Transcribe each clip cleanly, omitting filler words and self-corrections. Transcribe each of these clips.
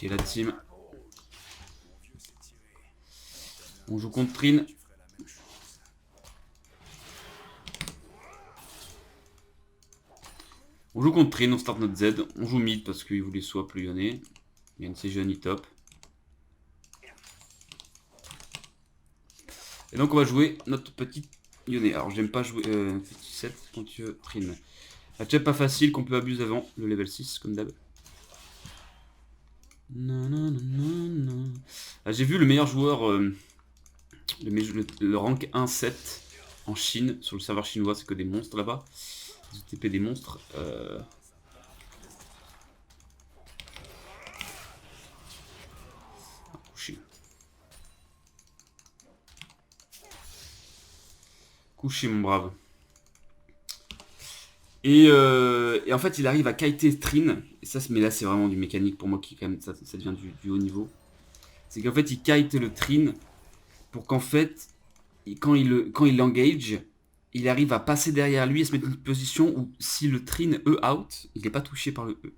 Ok, la team. On joue contre Trin. On joue contre Trin, on start notre Z. On joue mid parce qu'il voulait soit plus lyonnais. Il y a une CG top. Et donc on va jouer notre petit lyonnais. Alors j'aime pas jouer 57 contre Trin. Match pas facile qu'on peut abuser avant le level 6 comme d'hab. Ah, j'ai vu le meilleur joueur, le rank 1-7 en Chine, sur le serveur chinois, c'est que des monstres là-bas. Des OTP des monstres. Couché. Couché mon brave. Et en fait il arrive à kiter Trin. Et ça, mais là c'est vraiment du mécanique pour moi qui quand même ça devient du haut niveau. C'est qu'en fait il kite le Trin pour qu'en fait quand il l'engage, il arrive à passer derrière lui et se mettre dans une position où si le Trin out, il n'est pas touché par le E.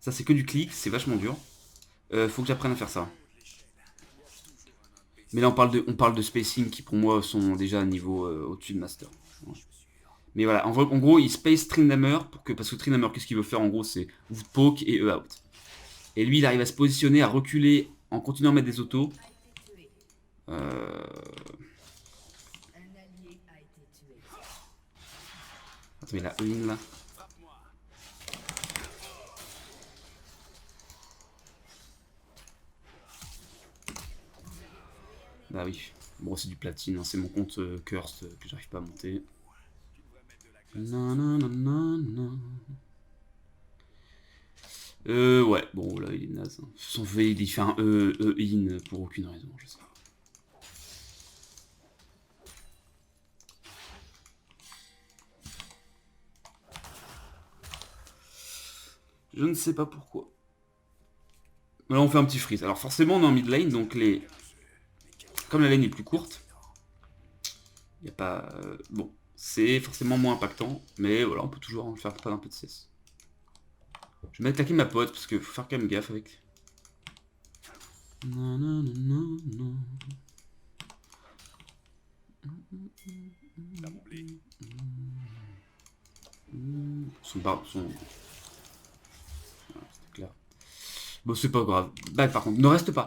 Ça c'est que du clic, c'est vachement dur. Faut que j'apprenne à faire ça. Mais là on parle de spacing qui pour moi sont déjà à niveau au-dessus de master. Ouais. Mais voilà, en gros il space Trinhammer parce que Trinhammer qu'est-ce qu'il veut faire en gros, c'est vous poke et E out. Et lui il arrive à se positionner, à reculer en continuant à mettre des autos. Attends, il a une là. Bah oui. Bon, c'est du platine, hein. C'est mon compte cursed que j'arrive pas à monter. Non, non, non, non, non. Ouais, bon, là, il est naze. Hein. Son V, il fait un in pour aucune raison, je sais pas. Je ne sais pas pourquoi. Là, on fait un petit freeze. Alors, forcément, on est en mid lane, donc les... Comme la lane est plus courte, il n'y a pas... bon, c'est forcément moins impactant, mais voilà, on peut toujours en faire pas un peu de cesse. Je vais attaquer ma pote, parce qu'il faut faire quand même gaffe avec... Non, non, non, non, non. Son bar... Son... C'était clair. Bon, c'est pas grave. Bah, par contre, ne reste pas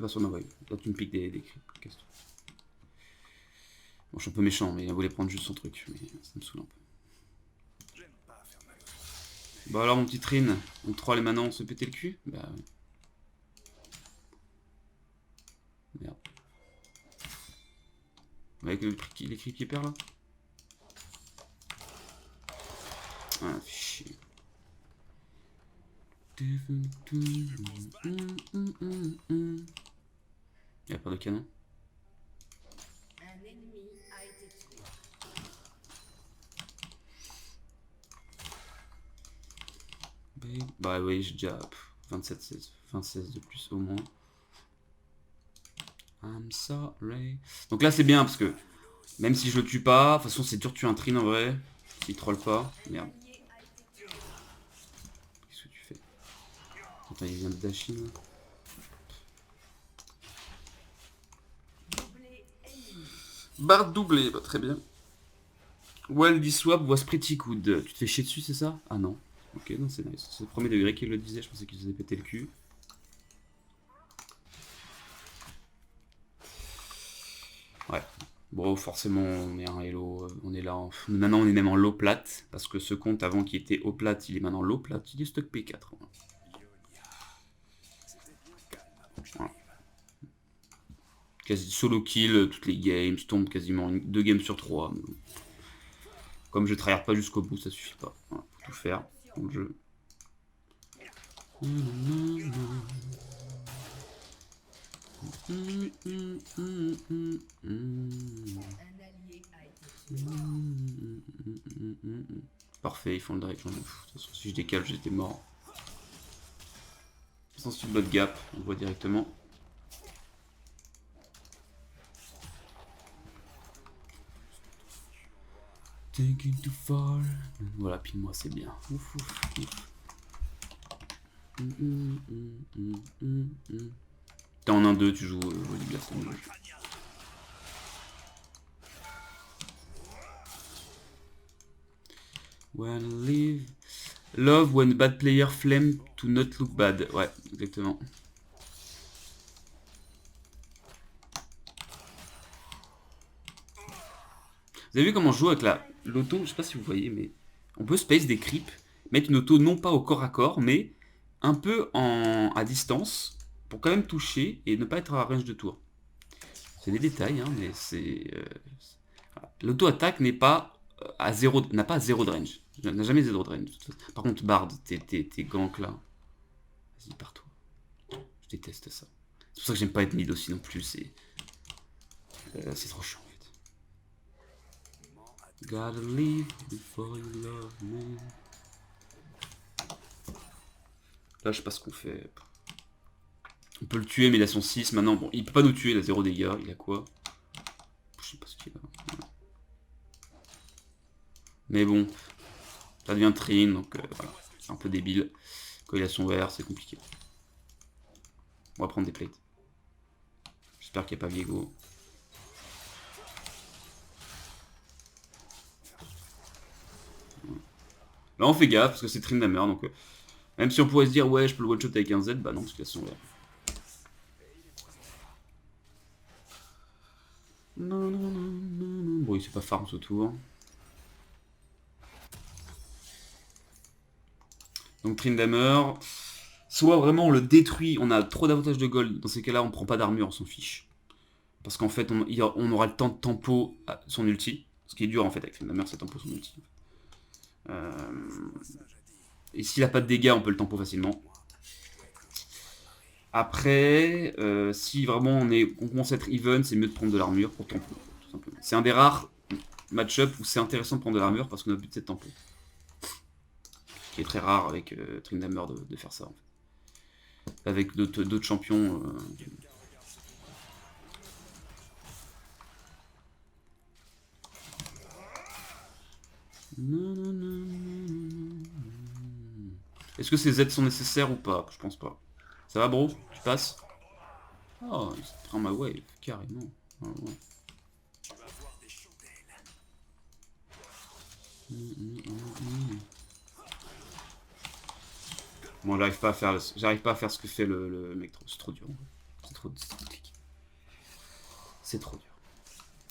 sur ma wave. Là, tu me piques des cris. Bon, je suis un peu méchant, mais il voulait prendre juste son truc. Mais ça me saoule un peu. Bah alors, mon petit Trin, on troll et maintenant on se pétait le cul. Bah. Merde. Avec les cris qui perd là. Ah, chier. Y'a pas de canon. Bah oui, j'ai déjà 27-16, 26 de plus au moins. I'm sorry. Donc là c'est bien parce que même si je le tue pas, de toute façon c'est dur de tuer un Trin en vrai. S'il troll pas. Merde. Qu'est-ce que tu fais? Attends, il vient de dasher là. Barre doublée, bah, très bien. Well, this swap was pretty good. Tu te fais chier dessus, c'est ça? Ah non. Ok, non, c'est nice. C'est le premier degré qu'il le disait, je pensais qu'il faisait péter le cul. Ouais. Bon, forcément, on est un hello. On est là. Maintenant, on est même en low plate. Parce que ce compte avant qui était haut plate, il est maintenant low plate. Il est stock P4. Voilà. Quasi solo kill, toutes les games. Je tombe quasiment 2 games sur 3. Mais bon. Comme je tryhard pas jusqu'au bout, ça suffit pas. Voilà, faut tout faire dans le jeu. Parfait, ils font le direct. De toute façon, si je décale, j'étais mort. Sans une bonne gap, on voit directement. Taking too far. Voilà, pile moi, c'est bien. Ouf, ouf, ouf. T'es en 1-2, tu joues Volibear, c'est mieux. When live... Love when bad player flame to not look bad. Ouais, exactement. Vous avez vu comment je joue avec l'auto? Je sais pas si vous voyez, mais on peut space des creeps, mettre une auto non pas au corps à corps, mais un peu à distance, pour quand même toucher et ne pas être à range de tour. C'est des détails, hein, mais c'est... voilà. L'auto-attaque n'est pas à zéro, n'a pas zéro de range. N'a jamais zéro de range. Par contre, Bard, tes ganks là. Vas-y, pars-toi. Je déteste ça. C'est pour ça que j'aime pas être mid aussi non plus, c'est trop chiant. Gotta leave before you love me. Là, je sais pas ce qu'on fait. On peut le tuer, mais il a son 6. Maintenant, bon, il peut pas nous tuer, il a 0 dégâts. Il a quoi? Je sais pas ce qu'il a. Mais bon, ça devient Trin, donc voilà. C'est un peu débile. Quand il a son vert, c'est compliqué. On va prendre des plates. J'espère qu'il n'y a pas Viego. Là, on fait gaffe, parce que c'est Tryndamere, donc... même si on pourrait se dire, ouais, je peux le one-shot avec un Z, bah non, parce qu'il a son vert. Non, non, non, non, non. Bon, il s'est pas farm ce tour. Donc Tryndamere, soit vraiment on le détruit, on a trop d'avantages de gold, dans ces cas-là on prend pas d'armure, on s'en fiche. Parce qu'en fait on aura le temps de tempo à son ulti, ce qui est dur en fait avec Tryndamere, c'est tempo son ulti. Et s'il a pas de dégâts on peut le tempo facilement. Après, si vraiment on commence à être even, c'est mieux de prendre de l'armure pour tempo, tout simplement. C'est un des rares match-up où c'est intéressant de prendre de l'armure parce que notre but c'est de tempo. Ce qui est très rare avec Tryndamere de faire ça en fait. Avec d'autres champions. Est-ce que ces Z sont nécessaires ou pas? Je pense pas. Ça va bro? Tu passes? Oh, il prend ma wave, carrément. Oh, ouais. Bon, j'arrive pas à faire ce que fait le mec. C'est trop dur. C'est trop clic. C'est trop dur.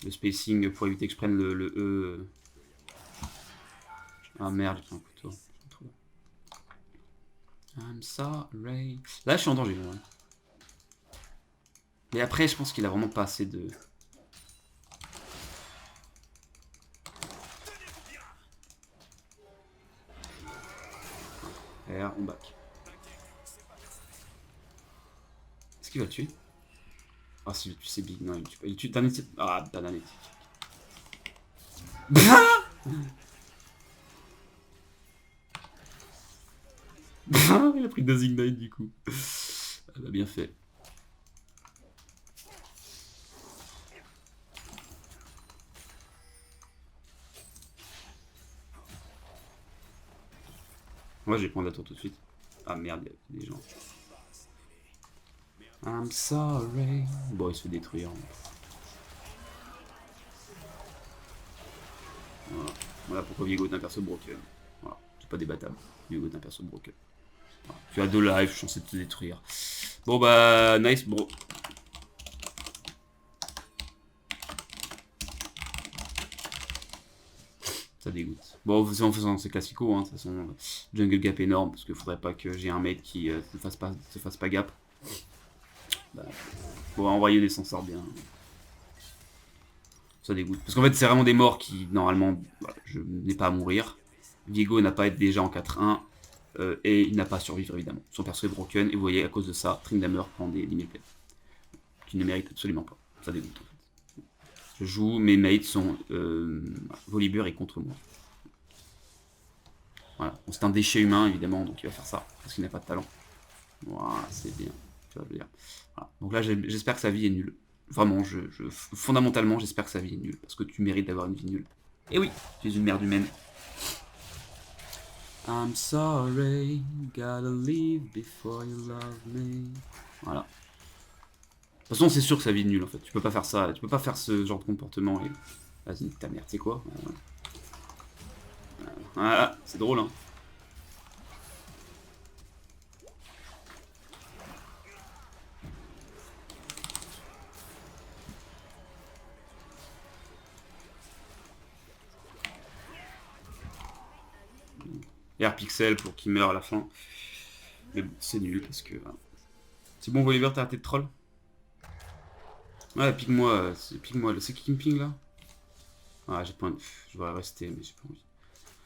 Le spacing pour éviter que je prenne le E. Ah merde, j'ai pris un couteau. I'm sorry. Là, je suis en danger. Ouais. Mais après, je pense qu'il a vraiment pas assez de... R, on back. Est-ce qu'il va le tuer? Ah, si, tu sais big. Non, il tue Dananetic. Ah, Dananetic. Il a pris Designate du coup. Elle a bien fait. Moi, je vais prendre la tour tout de suite. Ah merde, il y a des gens. I'm sorry. Bon, il se fait détruire. Voilà pourquoi Viego est un perso broken. Voilà, c'est pas débattable. Viego est un perso broken. Voilà. Tu as 2 lives, je suis censé te détruire. Bon bah, nice bro. Ça dégoûte. Bon, en faisant c'est classico, hein, de toute façon, jungle gap énorme, parce qu'il faudrait pas que j'ai un mate qui se fasse pas gap. Bah, on va envoyer des sensors bien. Ça dégoûte. Parce qu'en fait, c'est vraiment des morts qui, normalement, bah, je n'ai pas à mourir. Viego n'a pas à être déjà en 4-1, et il n'a pas à survivre, évidemment. Son perso est broken, et vous voyez, à cause de ça, Tryndamere prend des 10 000 plays. Qui ne mérite absolument pas. Ça dégoûte, en fait. Je joue, mes mates sont Volibear et contre moi. Voilà. Bon, c'est un déchet humain, évidemment, donc il va faire ça, parce qu'il n'a pas de talent. Voilà, c'est bien. Tu vas le dire. Voilà. Donc là, j'espère que sa vie est nulle. Vraiment, fondamentalement, j'espère que sa vie est nulle, parce que tu mérites d'avoir une vie nulle. Et oui, tu es une merde humaine. I'm sorry, gotta leave before you love me. Voilà. De toute façon, c'est sûr que ça vit nul en fait. Tu peux pas faire ça, tu peux pas faire ce genre de comportement. Et... Vas-y, ta mère, tu sais quoi? Voilà, c'est drôle, hein. Air Pixel pour qu'il meure à la fin. Mais bon, c'est nul parce que. C'est bon, Oliver, t'as arrêté de troll? Ouais, pique-moi, pique-moi. C'est qui me ping là? Ah, j'ai pas envie. Je devrais rester, mais j'ai pas envie.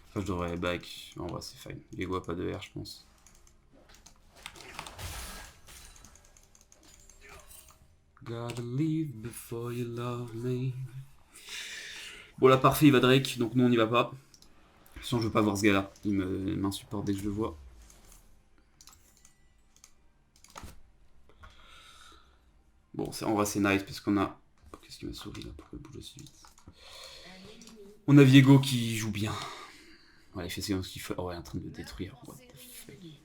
Enfin, je devrais back. En vrai, c'est fine. Lego a pas de R, je pense. Gotta leave before you love me. Bon, là, parfait, il va Drake, donc nous on y va pas. Sinon, je veux pas voir ce gars-là. Il m'insupporte dès que je le vois. Bon, en vrai, c'est nice parce qu'on a. Qu'est-ce qui m'a souri là? Pourquoi il bouge aussi vite? On a Viego qui joue bien. Ouais, il fait ce qu'il faut. Oh, ouais, il est en train de le détruire. What the fuck? Il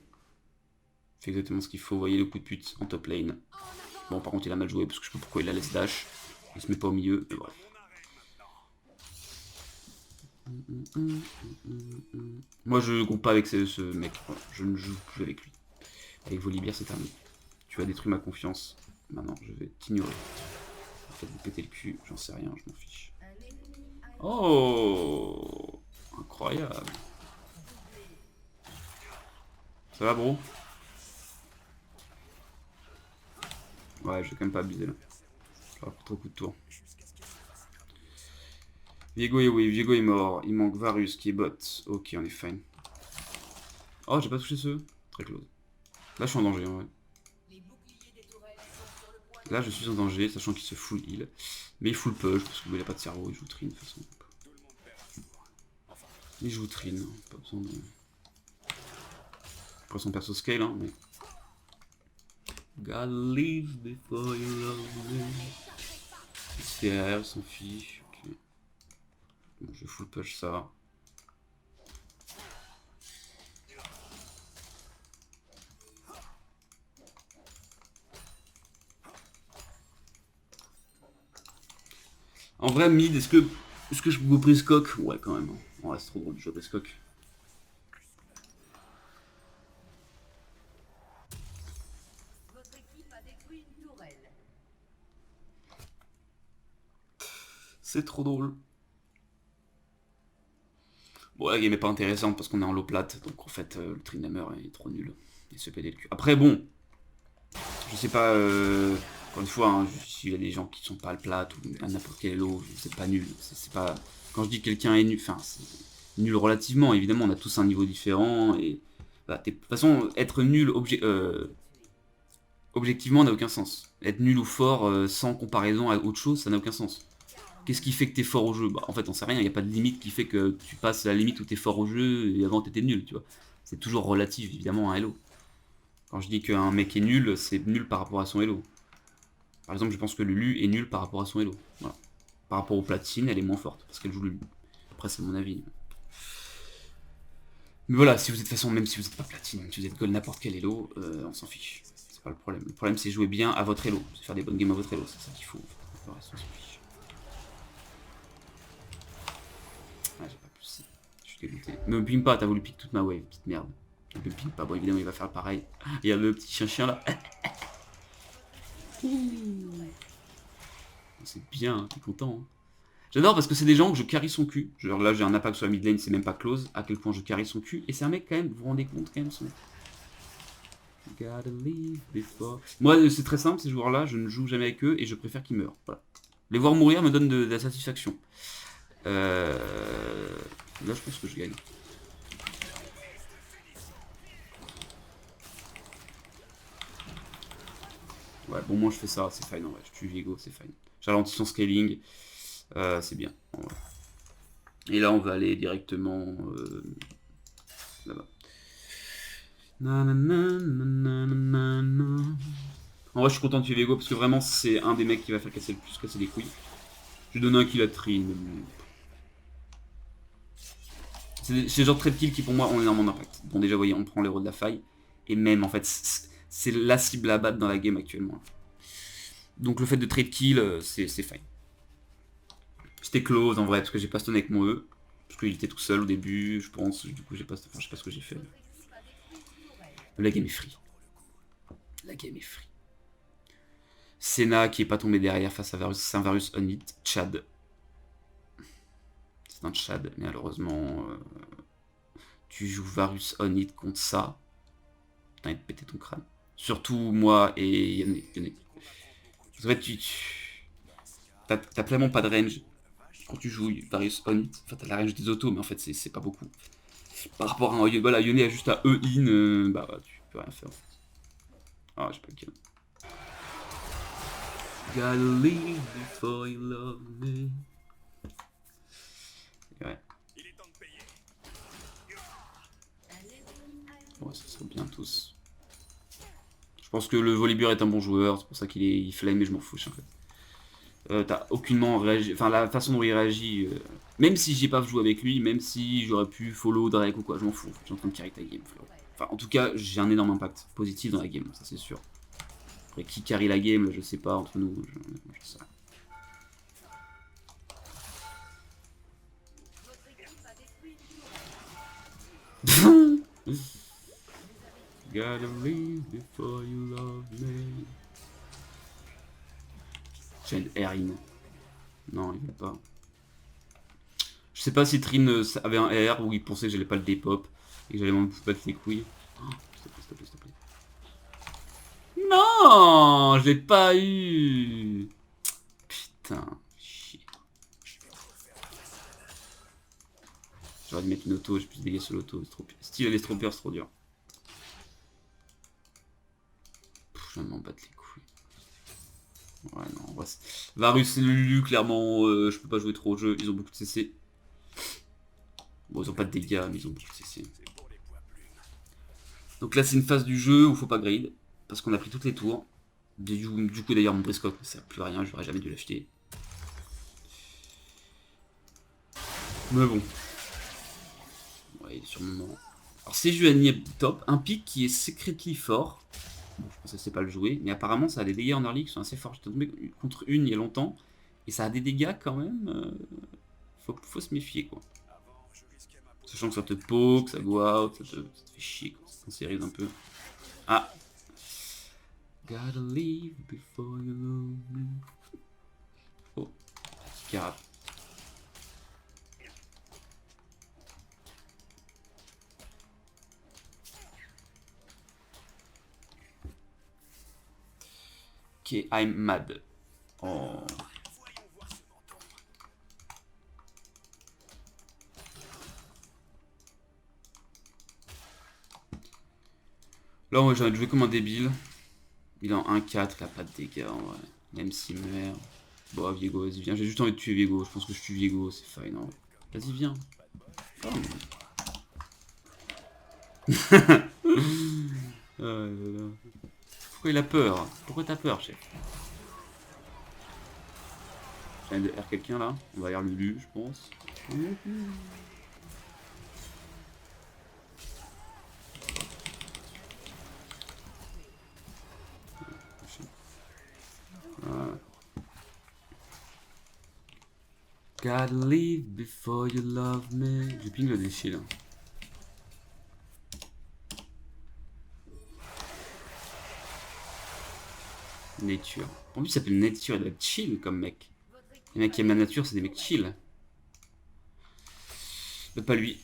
fait exactement ce qu'il faut. Vous voyez le coup de pute en top lane. Bon, par contre, il a mal joué parce que je sais pas pourquoi il la laisse dash. Il se met pas au milieu, mais bref. Moi, je compte pas avec ce mec. Voilà, je ne joue plus avec lui. Avec Volibear, c'est terminé. Tu as détruit ma confiance. Maintenant, je vais t'ignorer. Peut-être vous péter le cul, j'en sais rien, je m'en fiche. Oh, incroyable. Ça va, bro? Ouais, je vais quand même pas abuser là. J'aurais pris trop coup de tour. Viego est oui, Viego est mort. Il manque Varus qui est bot. Ok, on est fine. Oh, j'ai pas touché ce. Très close. Là, je suis en danger en vrai. Là, je suis en danger, sachant qu'il se full heal. Mais il full push, parce qu'il a pas de cerveau, il joue Trine de toute façon. Il joue Trine, pas besoin de. Après son perso scale, hein, mais. Gotta leave before you love me. CR, s'en fiche, ok. Bon, je full push ça. En vrai, mid, est-ce que je peux prise coq? Ouais, quand même. Ouais, c'est trop drôle de jouer prise coq. C'est trop drôle. Bon, la game est pas intéressante parce qu'on est en low plate, donc en fait, le Trinhammer est trop nul. Il se pédait le cul. Après, bon, je sais pas, encore une fois, hein, s'il y a des gens qui sont pas le plate ou à n'importe quel lot, c'est pas nul. C'est pas. Quand je dis que quelqu'un est nul, enfin, c'est nul relativement, évidemment, on a tous un niveau différent et. Bah, de toute façon, être nul objectivement n'a aucun sens. Être nul ou fort sans comparaison à autre chose, ça n'a aucun sens. Qu'est-ce qui fait que t'es fort au jeu? Bah, en fait, on sait rien, il n'y a pas de limite qui fait que tu passes la limite où t'es fort au jeu et avant t'étais nul, tu vois. C'est toujours relatif, évidemment, à un Elo. Quand je dis qu'un mec est nul, c'est nul par rapport à son Elo. Par exemple, je pense que Lulu est nul par rapport à son Elo. Voilà. Par rapport aux platines, elle est moins forte parce qu'elle joue Lulu. Après, c'est mon avis. Mais voilà, si vous êtes de toute façon, même si vous n'êtes pas platine, même si vous êtes gold n'importe quel Elo, on s'en fiche. C'est pas le problème. Le problème, c'est jouer bien à votre Elo. C'est faire des bonnes games à votre Elo. C'est ça qu'il faut. Le reste, on s'en fiche. Ah, j'ai pas plus. Je suis dégoûté. Me ping pas, t'as voulu pique toute ma wave, petite merde. Ne me ping pas. Bon, évidemment, il va faire pareil. Il y a le petit chien là. C'est bien, t'es content. Hein. J'adore parce que c'est des gens que je carry son cul. Genre là, j'ai un impact sur la mid lane, c'est même pas close. À quel point je carry son cul. Et c'est un mec quand même, vous vous rendez compte quand même son. Gotta leave before. Moi, c'est très simple, ces joueurs-là, je ne joue jamais avec eux et je préfère qu'ils meurent. Voilà. Les voir mourir me donne de la satisfaction. Là, je pense que je gagne. Ouais, bon, moi je fais ça, c'est fine en vrai. Je tue Viego, c'est fine. J'ralentis son scaling, c'est bien. Ouais. Et là, on va aller directement là-bas. En vrai, je suis content de tuer Viego parce que vraiment, c'est un des mecs qui va faire casser le plus casser les couilles. Je lui donne un kill à Trine. C'est le genre de trade kill qui pour moi ont énormément d'impact. Bon déjà vous voyez on prend l'héros de la faille. Et même en fait c'est la cible à battre dans la game actuellement. Donc le fait de trade kill c'est fine. C'était close en vrai parce que j'ai pas stun avec mon E. Parce qu'il était tout seul au début je pense. Du coup j'ai pas, enfin, je sais pas ce que j'ai fait. La game est free. La game est free. Senna qui est pas tombé derrière face à Varus. C'est un Varus on hit. Chad. C'est un Chad. Mais malheureusement tu joues Varus on hit contre ça. T'as envie de péter ton crâne. Surtout moi et Yannick. En fait, t'as clairement pas de range quand tu joues Varius on hit. Enfin, t'as la range des autos, mais en fait, c'est pas beaucoup. Par rapport à un voilà, Yone a juste à E in, bah tu peux rien faire. Ah, j'ai pas le kill. Gotta leave before you love me. Et ouais. Bon, ça serait bien tous. Je pense que le Volibear est un bon joueur, c'est pour ça qu'il flame, mais je m'en fous en fait. T'as aucunement réagi, enfin la façon dont il réagit, même si j'ai pas joué avec lui, même si j'aurais pu follow Drake ou quoi, je m'en fous, je suis en train de carry ta game, frérot. Enfin en tout cas j'ai un énorme impact positif dans la game, ça c'est sûr. Après qui carry la game, là, je sais pas, entre nous, je sais. Gotta leave before you love me. J'ai une R-in. Non, il veut pas. Je sais pas si Trin avait un R ou il pensait que j'allais pas le dépop et que j'allais m'en battre les couilles. Oh, s'il te plaît, s'il te plaît. Non, je l'ai pas eu. Putain, chier. J'aurais dû mettre une auto, j'ai pu dégager sur l'auto, c'est trop pire. Style les Strompers, c'est trop dur. Je viens de m'en battre les couilles. Ouais, non, ouais, Varus et Lulu, clairement, je peux pas jouer trop au jeu, ils ont beaucoup de CC. Bon, ils ont pas de dégâts, mais ils ont beaucoup de CC. Donc là, c'est une phase du jeu où faut pas grade, parce qu'on a pris toutes les tours. Du coup, d'ailleurs, mon briscoe ne sert plus à rien, j'aurais jamais dû l'acheter. Mais bon. Ouais, il est sur mon moment. Alors, c'est Juani top, un pic qui est secretly fort. Bon, je pensais que c'est pas le jouer, mais apparemment, ça a des dégâts en early qui sont assez forts. J'étais tombé contre une il y a longtemps, et ça a des dégâts quand même. Faut se méfier, quoi. Sachant que ça te poke, ça go out, ça te fait chier, quoi. Ça série un peu. Ah! Gotta leave before you love me. Oh, Scarab. Ok, I'm mad. Oh. Là, moi, j'ai envie de jouer comme un débile. Il est en 1-4, il a pas de dégâts en vrai. Même s'il meurt. Bon, Viego, vas-y, viens. J'ai juste envie de tuer Viego. Je pense que je tue Viego, c'est fine en vrai. Vas-y, viens. Oh. Pourquoi il a peur? Pourquoi t'as peur, chef? J'ai envie de R quelqu'un là. On va R Lulu, je pense. Gotta leave before you love me. Je ping le défi là. Nature. En plus, il s'appelle Nature, il doit être chill comme mec. Les mecs qui aiment la nature, c'est des mecs chill. Mais pas lui.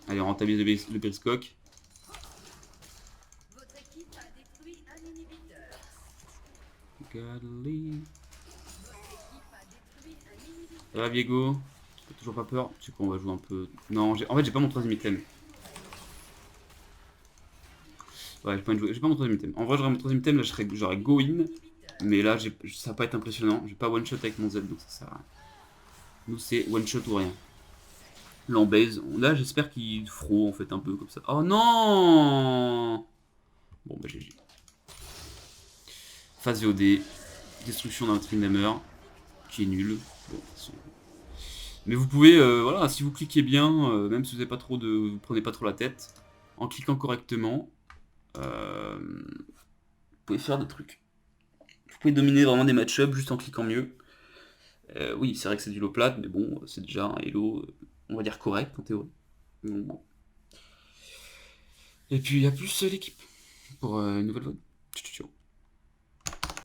Allez, on rentabilise le Briscock. Ça va, Viego? T'as toujours pas peur? Tu sais quoi, on va jouer un peu. Non, en fait, j'ai pas mon troisième item. Ouais, j'ai pas mon troisième item. En vrai, j'aurais mon troisième item, là, j'aurais go in. Mais là, ça va pas être impressionnant. Je vais pas one shot avec mon Z, donc ça sert à rien. Nous, c'est one shot ou rien. L'embase. Là, j'espère qu'il fro en fait un peu comme ça. Oh non! Bon, bah, GG. Phase VOD. Destruction d'un Trindamer. Qui est nul. Bon, mais vous pouvez, voilà, si vous cliquez bien, même si vous vous prenez pas trop la tête, en cliquant correctement, vous pouvez faire des trucs. Vous pouvez dominer vraiment des match-ups juste en cliquant mieux. Oui, c'est vrai que c'est du low plat, mais bon, c'est déjà un Elo, on va dire correct en théorie. Donc, bon. Et puis il y a plus l'équipe pour une nouvelle vote.